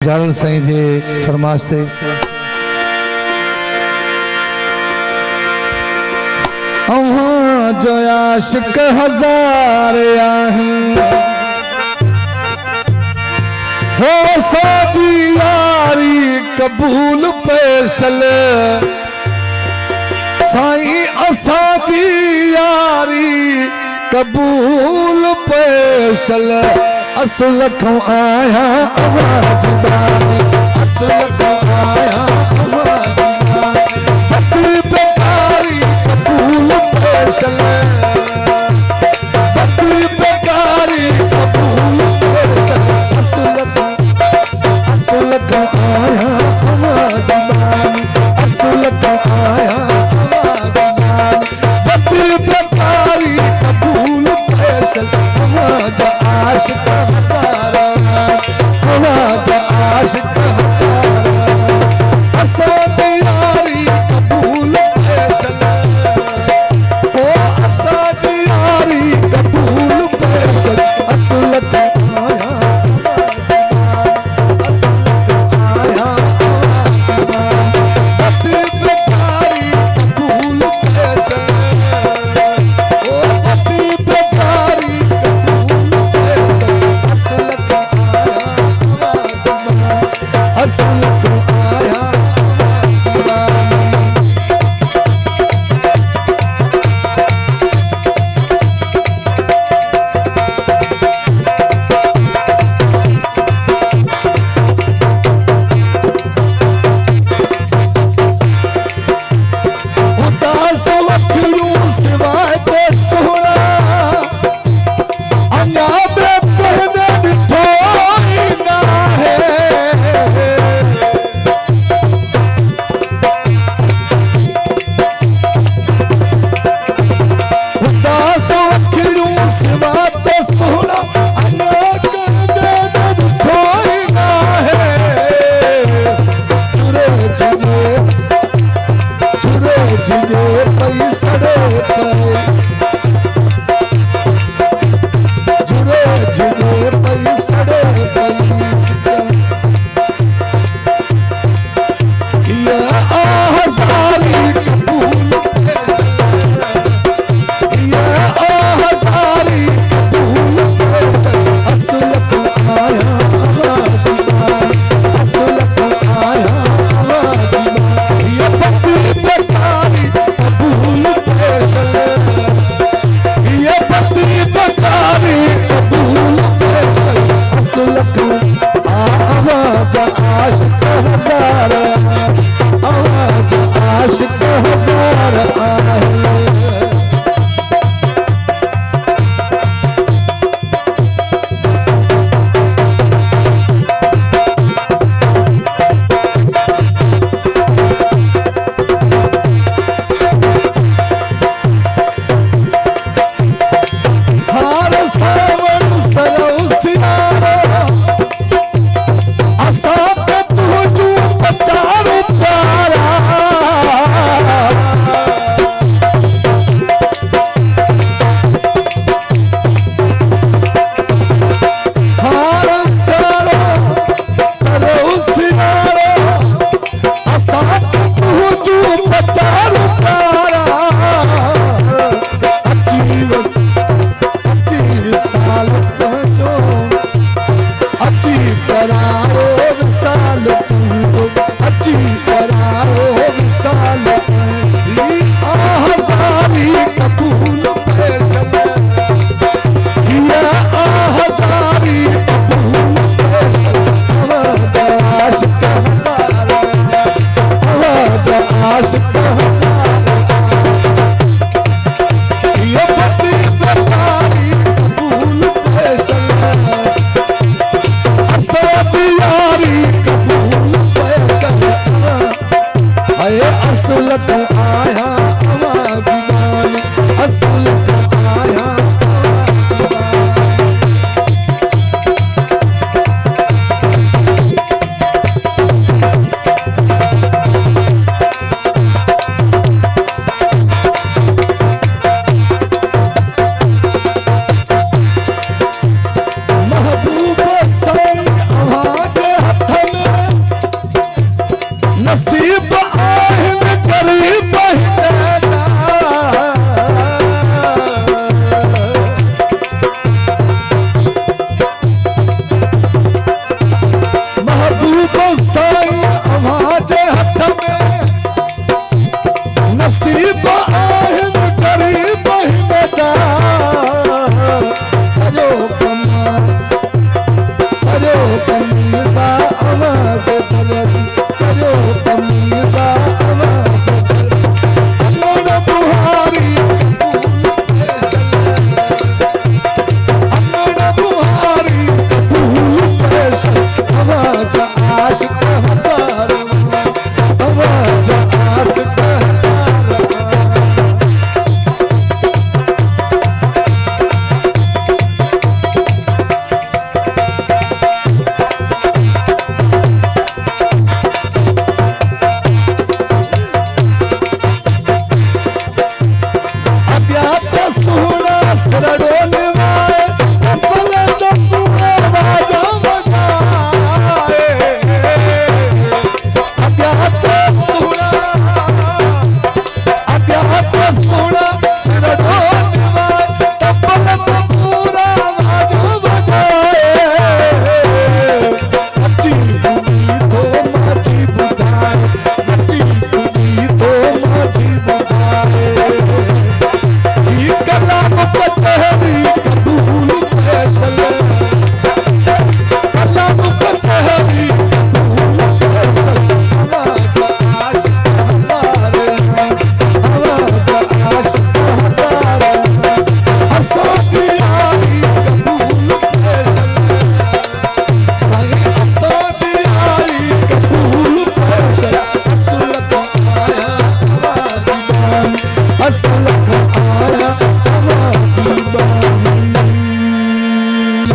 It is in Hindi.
जालन साईं जी फरमाश ते जो आशिक हजार हो साजी यारी कबूल पेशल साईं असाजी यारी कबूल पेशल असल को आया आवाज बानी असल को आया आवाज बानी बकरी बेकारी कबूल पेशल बकरी बेकारी कबूल पेशल असल को आया आवाज बानी असल को आया आवाज बानी बकरी बेकारी कबूल पेशल आवाज आशिक हज़ारा आवाज आशिक हज़ारा असांजी यारी कबूल पेशल ओ असांजी यारी कबूल पेशल असल को आया असल को आया बकरी बेकारी कबूल पेशल ओ बकरी बेकारी असल को आया उदास वखरू सिवाय ते सोना अन्या बे पहने बिठो ना है आशिक हज़ारा आवाज आशिक हज़ारा असल को आया आवाज बानी असल को आया महबूब साईं आवाज हथ में नसीब आहिन गरीब हिनेजा महबूब साईं अवाजे हथ में नसीब आहिन गरीब हिनेजा करो कमीज़ा आवाज दरजी करो कमीज़ा आवाज अमर बुहारी अमर बुहारी भूल पेशन आवाज आशिक हजार आवाज आशिक हजार असल